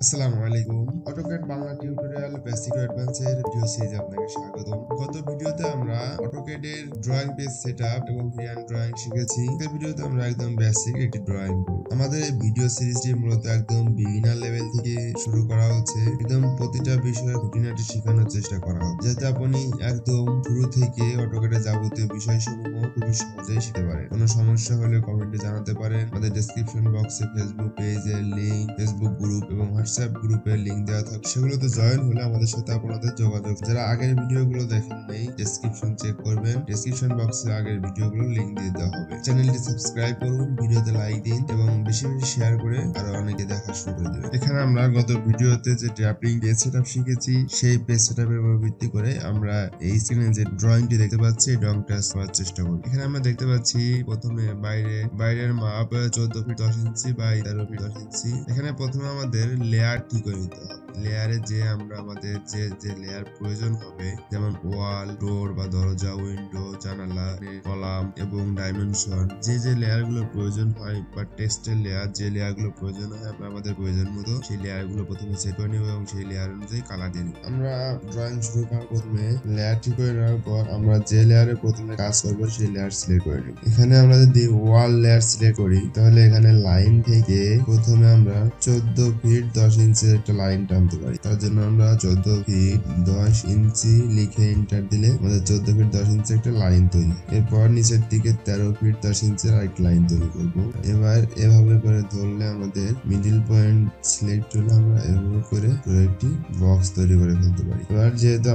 আসসালামু আলাইকুম। AutoCAD Bangla tutorial basic to advance এর ভিডিও সিরিজে আপনাকে স্বাগতম। গত ভিডিওতে আমরা AutoCAD এর ড্রয়িং পেজ সেটআপ এবং হ্যান্ড ড্রয়িং শিখেছি। এই ভিডিওতে আমরা একদম বেসিক একটি ড্রয়িং করব। আমাদের এই ভিডিও সিরিজটি মূলত একদম বিগিনার লেভেল থেকে শুরু করা হচ্ছে। একদম প্রতিটা বিষয়ে খুঁটিনাটি শেখানোর চেষ্টা করা হচ্ছে, যাতে আপনি একদম শুরু থেকে AutoCAD এর যাবতীয় বিষয়সমূহ খুবই সহজেই শিখতে পারেন। কোনো সমস্যা হলে কমেন্টে জানাতে পারেন। আমাদের ডেসক্রিপশন বক্সে ফেসবুক পেজের লিংক, ফেসবুক গ্রুপ এবং হোয়াটসঅ্যাপ গ্রুপের লিংক দেওয়া থাকে। সেগুলোতে জয়েন হলে আমাদের সাথে আপনাদের যোগাযোগ। যারা আগের ভিডিওগুলো দেখেন নাই, ডেসক্রিপশন চেক করবেন। ডেসক্রিপশন বক্সে আগের ভিডিওগুলো লিংক দিয়ে দেওয়া হবে। চ্যানেলটি সাবস্ক্রাইব করুন, ভিডিওতে লাইক দিন এবং বেশি বেশি শেয়ার করে আরো অনেকে দেখা শুরু করে দেবেন। এখানে আমরা গত ভিডিওতে যে ড্রাফটিং পেজ সেটআপ শিখেছি, সেই পেজ সেটআপের উপর ভিত্তি করে আমরা এই স্ক্রিনে যে ড্রয়িংটি দেখতে পাচ্ছি, এই ড্রয়িংটা করার চেষ্টা করি। এখানে আমরা দেখতে পাচ্ছি প্রথমে বাইরের মাপ 14 ফিট 10 ইঞ্চি বাই 13 ফিট 10 ইঞ্চি। এখানে প্রথমে আমাদের লেয়ার ঠিক করে নিতে হবে। লেয়ারে যে আমাদের যে লেয়ার প্রয়োজন হবে, যেমন ওয়াল, ডোর বা দরজা, উইন্ডো, জানালা, কলাম এবং ডাইমেনশন, যে লেয়ার গুলো প্রয়োজন হয় বা টেক্সটের লেয়ার, যে লেয়ার গুলো প্রয়োজন হয় আমরা আমাদের প্রয়োজন মতো সেই লেয়ার গুলো প্রথমে সেট করে নেব এবং সেই লেয়ার অনুযায়ী কালার দিয়ে নেব। আমরা ড্রয়িং শুরু করার প্রথমে লেয়ার ঠিক করে নেওয়ার পর আমরা যে লেয়ারে প্রথমে কাজ করবো সেই লেয়ার সিলেক্ট করে নেব। এখানে আমরা যদি ওয়াল লেয়ার সিলেক্ট করি, তাহলে এখানে লাইন থেকে প্রথমে আমরা 14 ফিট 10 ইঞ্চির একটা লাইন টানতে পারি। তার জন্য আমরা 14 ফিট 10 ইঞ্চি লিখে এন্টার দিলে আমাদের 14 ফিট 10 ইঞ্চি একটা লাইন তৈরি। এরপর নিচের দিকে 13 ফিট 10 ইঞ্চির আরেকটা লাইন তৈরি করব। এবার এভাবে করে ধরলে আমাদের মিডিল পয়েন্ট সিলেক্ট হলে আমরা এভাবে করে একটি বক্স তৈরি করে ফেলতে পারি। এবার যেহেতু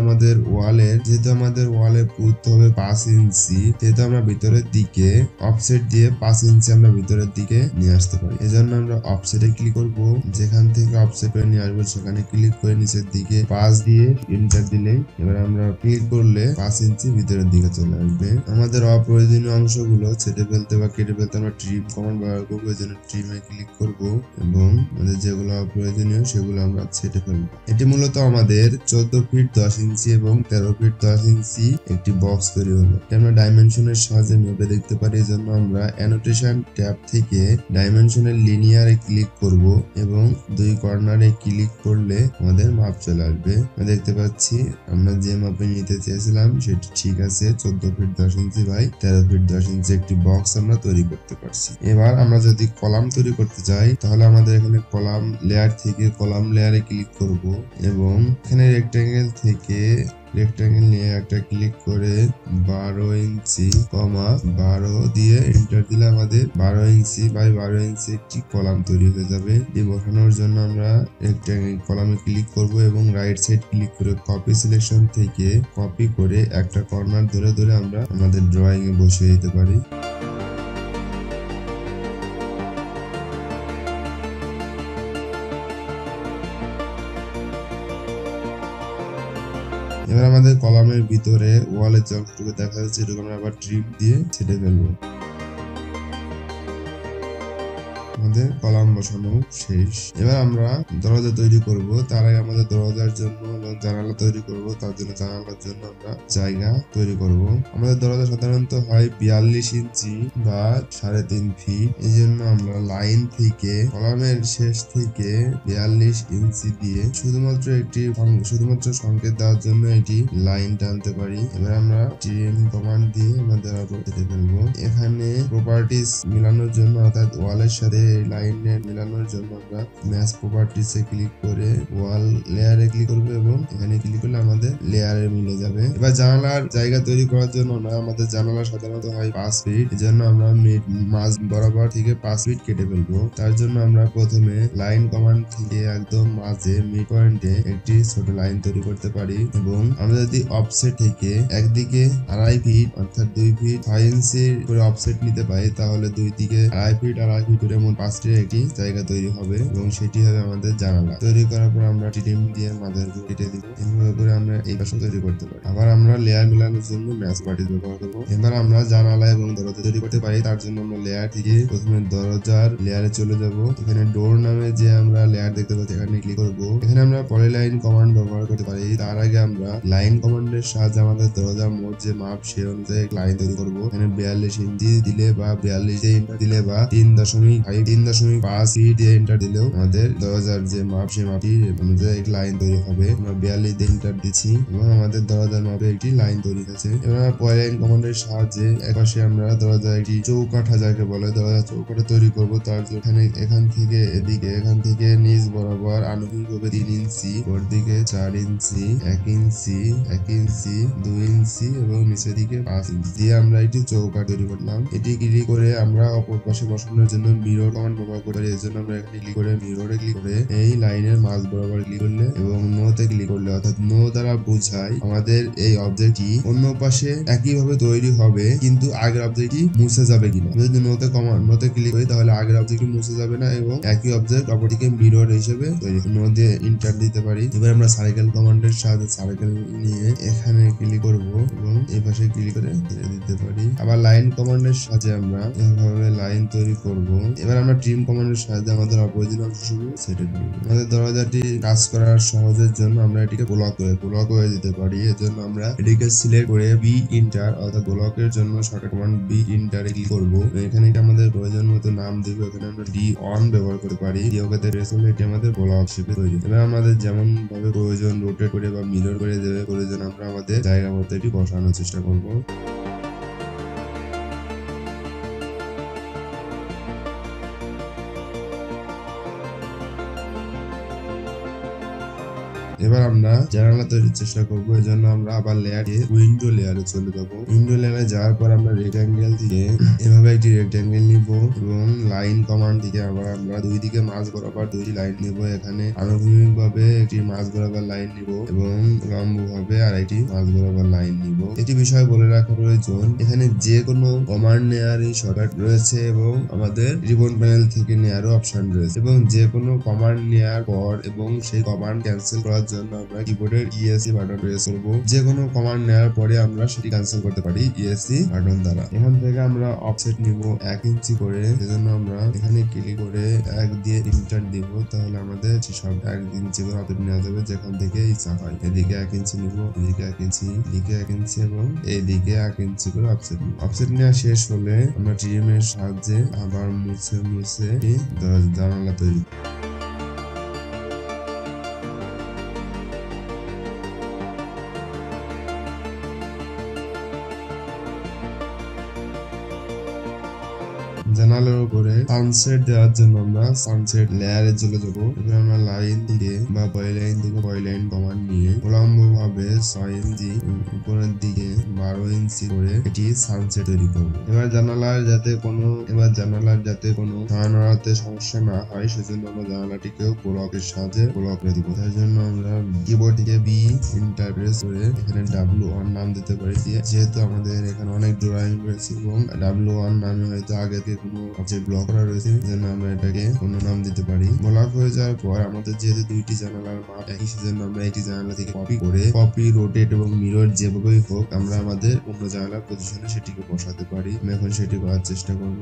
আমাদের ওয়ালে পুরতে হবে 5 ইঞ্চি, যেহেতু আমরা ভিতরের দিকে অফসেট দিয়ে 5 ইঞ্চি আমরা ভিতরের দিকে নিয়ে আসতে পারি। এজন্য আমরা অফসেটে ক্লিক করব। যেখান থেকে অফসেট করে নিয়ে আসবো সেখানে ক্লিক করে নিচের দিকে 5 দিয়ে এন্টার দিলেই এবার আমরা ক্লিক করলে 5 ইঞ্চি ভিতরের দিকে চলে আসবে। আমাদের অপ্রয়োজনীয় অংশগুলো ছেটে ফেলতে বা কেটে ফেলতে আমরা ট্রিম কমান্ড ব্যবহার করবো। এই জন্য ট্রিমে ক্লিক করব এবং আমাদের যেগুলো অপ্রয়োজনীয় সেগুলো আমরা ছেটে ফেলবো। এটি মূলত আমাদের 14 ফিট 10 ইঞ্চি এবং 13 ফিট 10 ইঞ্চি একটি বক্স তৈরি হলো। আমরা ডাইমেনশনের সাহায্যে মেপে দেখতে পারি। এই জন্য আমরা অ্যানোটেশন ট্যাব থেকে ডাইমেনশনের লিনিয়ারে ক্লিক করব এবং দুই কর্নারে ক্লিক করলে আমাদের মাপ চলে আসবে। দেখতে পাচ্ছি আমরা যে মাপে নিতে চেয়েছিলাম সেটি ঠিক আছে। 14 ফিট 10 ইঞ্চি বাই 13 ফিট 10 ইঞ্চি একটি বক্স আমরা তৈরি করতে পারছি। এবার আমরা যদি কলাম তৈরি করতে চাই, তাহলে আমাদের এখানে কলাম লেয়ার থেকে কলাম লেয়ারে ক্লিক করব এবং এখানে রেক্টেঙ্গেল থেকে রেক্টেঙ্গেল নিয়ে একটা ক্লিক করে 12 ইঞ্চি 12 দিয়ে এন্টার দিলে আমাদের 12 ইঞ্চি বাই 12 ইঞ্চি একটি কলাম তৈরি হয়ে যাবে। এই বসানোর জন্য আমরা রেক্টেঙ্গেল কলামে ক্লিক করব এবং রাইট সাইড ক্লিক করে কপি সিলেকশন থেকে কপি করে একটা কর্নার ধরে ধরে আমরা আমাদের ড্রয়িং এ বসিয়ে দিতে পারি। এবার আমাদের কলামের ভিতরে ওয়ালের যে অংশটুকু দেখা যাচ্ছে এটুকু আমরা আবার ট্রিম দিয়ে ছেটে ফেলবো। আমাদের কলাম বসানো শেষ। এবার আমরা দরজা তৈরি করব। তার আগে আমাদের দরজার জন্য জানালা তৈরি করব। তার জন্য জানালার জন্য আমরা জায়গা তৈরি করব। আমাদের দরজা সাধারণত হয় 42 ইঞ্চি বা 3.5 ফিট। এই জন্য আমরা লাইন থেকে কলামের শেষ থেকে 42 ইঞ্চি দিয়ে শুধুমাত্র সংকেত দেওয়ার জন্য এটি লাইন টানতে পারি। এবার আমরা ট্রিম কমান্ড দিয়ে আমাদের আরো কেটে ফেলবো। এখানে প্রপার্টিস মিলানোর জন্য অর্থাৎ ওয়ালের সাথে লাইনের মিলানোর জন্য আমরা ম্যাচ প্রপার্টিস এ ক্লিক করে ওয়াল লেয়ারে ক্লিক করব এবং এখানে ক্লিক করলে আমাদের লেয়ারে মিলে যাবে। এবার জানালার জায়গা তৈরি করার জন্য আমাদের জানালা সাধারণত হয় 5 ফিট। এজন্য আমরা মাঝ বরাবর থেকে 5 ফিট কেটে ফেলবো। তার জন্য আমরা প্রথমে লাইন কমান্ড থেকে একদম মাঝে মিড পয়েন্টে একটি ছোট লাইন তৈরি করতে পারি এবং আমরা যদি অফসেট থেকে একদিকে 2.5 ফিট অর্থাৎ 2 ফিট 6 ইঞ্চি করে অফসেট নিতে পারি, তাহলে দুই দিকে 2.5 ফিট করে মোট 5টি একটি জায়গা তৈরি হবে এবং সেটি হবে আমাদের জানালা। তৈরি করার পর আমরা ট্রিম দিয়ে মাদার কেটে দিব। এভাবে করে আমরা এই পাশে তৈরি করতে পারি। আবার আমরা লেয়ার মেলানোর জন্য ম্যাচ পার্টিস ব্যবহার করব। এবার আমরা জানালা এবং দরজা তৈরি করতে পারি। তার জন্য আমরা লেয়ার থেকে প্রথমে দরজার লেয়ারে চলে যাব। এখানে ডোর নামে যে আমরা লেয়ার দেখতে পাচ্ছি এখানে ক্লিক করব। এখানে এখানে আমরা পলিলাইন কমান্ড ব্যবহার করতে পারি। তার আগে আমরা লাইন কমান্ডের সাহায্যে আমাদের দরজার মোট যে মাপ সে অনুযায়ী লাইন তৈরি করবো। এখানে 42 ইঞ্চি দিলে বা 42 দিয়ে এন্টার দিলে বা 3.5 ফিট দিয়ে এন্টার দিলেও আমাদের দরজার যে মাপ সে মাপটি অনুযায়ী লাইন তৈরি হবে। আমরা 42 দিয়ে এন্টার দিচ্ছি এবং আমাদের দরজার মাপে একটি লাইন তৈরি হয়েছে। এবার পলিলাইন কমান্ডের সাহায্যে একপাশে আমরা দরজা একটি চৌকাঠা যাকে বলে দরজা চৌকাঠা তৈরি করবো। তার জন্য এখান থেকে এদিকে এখান থেকে নিচ বরাবর আনুভূমিকভাবে 3 ইঞ্চি, ওর দিকে 4 ইঞ্চি, 1 ইঞ্চি, 1 ইঞ্চি, 2 ইঞ্চি এবং নিচের দিকে 5 ইঞ্চি দিয়ে আমরা একটি চৌকাঠ তৈরি করলাম। এটি ক্লিক করে আমরা অপর পাশে বসানোর জন্য মিরর কমান্ড ব্যবহার করি। এর জন্য আমরা এখানে ক্লিক করে মিররে ক্লিক করে এই লাইনের মাঝ বরাবর ক্লিক করলে এবং নোতে ক্লিক করলে অর্থাৎ নো দ্বারা বোঝায় আমাদের এই অবজেক্টটি অন্য পাশে একইভাবে তৈরি হবে কিন্তু আগের অবজেক্টটি মুছে যাবে কিনা। যদি নোতে ক্লিক করি তাহলে আগের অবজেক্টটি মুছে যাবে না এবং একই অবজেক্ট অপরটিকে মিরর হিসেবে তৈরি। নো দিয়ে এন্টার দিতে পারি। এবার আমরা সার্কেল কমান্ডের সাহায্যে সার্কেল নিয়ে এখানে ক্লিক করব এবং এই পাশে ক্লিক করে দিতে পারি। আবার লাইন কমান্ডের সাহায্যে আমরা এভাবে লাইন তৈরি করব। এবার আমরা ট্রিম কমান্ডের সাহায্যে আমাদের অপ্রয়োজনীয় অংশগুলো সেট করব। আমাদের দরজাটি কাজ করার সহজের জন্য আমরা এটিকে ব্লক করে দিতে পারি। এর জন্য আমরা এটিকে সিলেক্ট করে বি ইন্টার অর্থাৎ ব্লকের জন্য শর্টকাট কমান্ড বি ইন্টারে ক্লিক করব। এখানে আমাদের প্রয়োজন মতো নাম দেব। এখানে আমরা ডি অন ব্যবহার করতে পারি। ডি ওকেতে প্রেস করলে এটি আমাদের ব্লক হিসেবে তৈরি। এবার আমাদের যেমন ভাবে প্রয়োজন রোটেট করে বা মিরর করে দেবে প্রয়োজন আমরা আমাদের জায়গা মতো এটি বসানোর চেষ্টা করব। এবার আমরা জানালা তৈরির চেষ্টা করবো। এর জন্য আমরা আবার লেয়ারে উইন্ডো লেয়ারে চলে যাবো। উইন্ডো লেয়ারে যাওয়ার পর আমরা রেক্ট্যাঙ্গেল থেকে এভাবে একটি রেক্ট্যাঙ্গেল নিব এবং লাইন কমান্ড থেকে আবার আমরা দুই দিকে মাঝ বরাবর দুইটি লাইন নিব। এখানে আনুভূমিক ভাবে একটি মাঝ বরাবর লাইন নিব এবং লম্ব ভাবে আর একটি মাঝ বরাবর লাইন নিব। এটি বিষয় বলে রাখা প্রয়োজন, এখানে যে কোনো কমান্ড নেওয়ার এই শর্টকাট রয়েছে এবং আমাদের রিবন প্যানেল থেকে নেওয়ারও অপশন রয়েছে এবং যে কোনো কমান্ড নেওয়ার পর এবং সেই কমান্ড ক্যান্সেল করার জন্য আমরা কিবোর্ডের ইএসসি বাটন প্রেস করব। যে কোনো কমান্ড নেওয়ার পরে আমরা সেটি ক্যান্সেল করতে পারি ইএসসি বাটন দ্বারা। এখান থেকে আমরা অফসেট নিব 1 ইঞ্চি করে। সেজন্য আমরা এখানে ক্লিক করে 1 দিয়ে এন্টার দিব। তাহলে আমাদের সব 1 ইঞ্চি করে অফসেট নেওয়া যাবে যেখান থেকে ইচ্ছা হয়। এদিকে 1 ইঞ্চি নিব, এদিকে 1 ইঞ্চি, এদিকে 1 ইঞ্চি এবং এইদিকে 1 ইঞ্চি করে অফসেট নিব। অফসেট নেওয়া শেষ হলে আমরা ট্রিম এর সাহায্যে আবার মুছে জানালা তৈরি। জানালার উপরে সানসেট দেওয়ার জন্য আমরা সানসেট লেয়ারে চলে যাবো। এবার আমরা লাইন থেকে বা পলিলাইন থেকে পলিলাইন কমান্ড নিয়ে উলম্ব ভাবে 6 ইঞ্চি উপরের দিকে 12 ইঞ্চি করে এটি সানসেট তৈরি করবো। এবার জানালার যাতে কোনো নড়াতে সমস্যা না হয় সেজন্য আমরা জানালাটিকেও ব্লকের সাহায্যে ব্লক করে দিব। তার জন্য আমরা কিবোর্ড থেকে বি ইন্টার প্রেস করে এখানে W1 নাম দিতে পারি। যেহেতু আমাদের এখানে অনেক ড্রয়িং রয়েছে এবং W1 নামে হয়তো আগে থেকে কোনো অবজেক্ট ব্লক করা রয়েছে, যেন আমরা এটাকে অন্য নাম দিতে পারি। ব্লক হয়ে যাওয়ার পর আমাদের যেহেতু দুইটি জানালার মাপ একই সেজন্য আমরা একটি জানালা থেকে কপি রোটেট এবং মিরর যেভাবেই হোক আমরা আমাদের অন্য জানালার পজিশনে সেটিকে বসাতে পারি। আমি এখন সেটি করার চেষ্টা করব।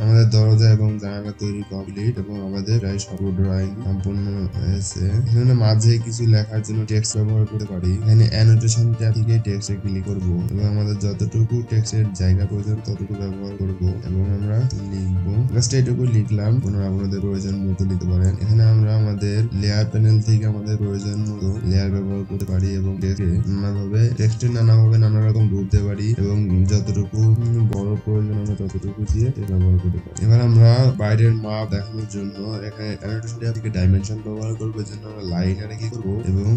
আমাদের দরজা এবং জানালা তৈরি কমপ্লিট এবং আমাদের প্রায় সব ড্রয়িং সম্পূর্ণ হয়েছে। এখানে মাঝে কিছু লেখার জন্য টেক্সট ব্যবহার করতে পারি। এখানে অ্যানোটেশন ট্যাব থেকে টেক্সটে ক্লিক করব এবং আমাদের যতটুকু টেক্সটের জায়গা প্রয়োজন ততটুকু ব্যবহার করব এবং আমরা লিখবো। জাস্ট এইটুকু লিখলাম, কোনো আপনাদের প্রয়োজন মতো লিখতে পারেন। এখানে আমরা আমাদের লেয়ার প্যানেল থেকে আমাদের প্রয়োজন মতো লেয়ার ব্যবহার করতে পারি এবং টেক্সটে নানা রকম রূপ দিতে পারি এবং যতটুকু বড় প্রয়োজন আমরা ততটুকু দিয়ে ব্যবহার করতে পারি। এবার আমরা বাইরের মাপ দেখানোর জন্য এখানে অ্যানোটেশন ট্যাব থেকে ডাইমেনশন ব্যবহার করব। এর জন্য আমরা লাইনারে কি করব এবং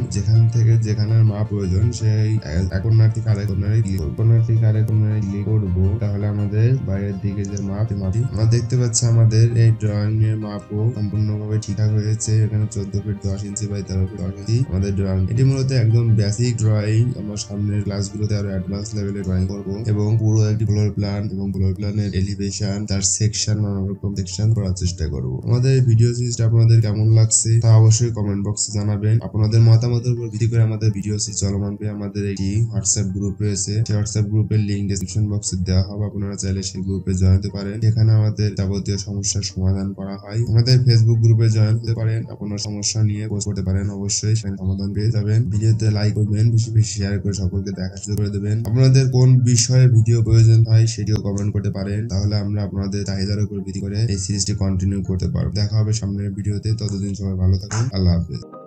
যেখানে মাপ প্রয়োজন সেই এক কর্নার থেকে আরেক কর্নারে ক্লিক করব। তাহলে আমাদের বাইরের দিকে যে মাপটি আমরা দেখতে পাচ্ছি আমাদের এই ড্রয়িং এর মাপও সম্পূর্ণভাবে ঠিকঠাক হয়েছে। এখানে 14 ফিট 10 ইঞ্চি বাই 13 ফিট 10 ইঞ্চি আমাদের ড্রয়িং। এটি মূলত একদম বেসিক ড্রয়িং। আমরা সামনের ক্লাসগুলোতে আরো অ্যাডভান্স লেভেলের ড্রয়িং করব এবং পুরো একটি ফ্লোর প্ল্যান এবং ফ্লোর প্ল্যানের ধরনের এলিভেশন, তার সেকশন, নানা রকম সেকশন করার চেষ্টা করব। আমাদের ভিডিও সিরিজটা আপনাদের কেমন লাগছে তা অবশ্যই কমেন্ট বক্সে জানাবেন। আপনাদের মতামতের উপর ভিত্তি করে আমাদের ভিডিও সিরিজ চলমান হবে। আমাদের একটি হোয়াটসঅ্যাপ গ্রুপ রয়েছে, সেই হোয়াটসঅ্যাপ গ্রুপের লিংক ডেসক্রিপশন বক্সে দেওয়া হবে। আপনারা চাইলে সেই গ্রুপে জয়েন হতে পারেন, এখানে আমাদের যাবতীয় সমস্যার সমাধান করা হয়। আমাদের ফেসবুক গ্রুপে জয়েন হতে পারেন, আপনার সমস্যা নিয়ে পোস্ট করতে পারেন, অবশ্যই সেখানে সমাধান পেয়ে যাবেন। ভিডিওতে লাইক করবেন, বেশি বেশি শেয়ার করে সকলকে দেখার সুযোগ করে দেবেন। আপনাদের কোন বিষয়ে ভিডিও প্রয়োজন হয় সেটিও কমেন্ট করতে পারেন, তাহলে আমরা আপনাদের চাহিদার উপর ভিত্তি করে এই সিরিজটি কন্টিনিউ করতে পারবো। দেখা হবে সামনের ভিডিওতে, ততদিন সবাই ভালো থাকুন। আল্লাহ হাফেজ।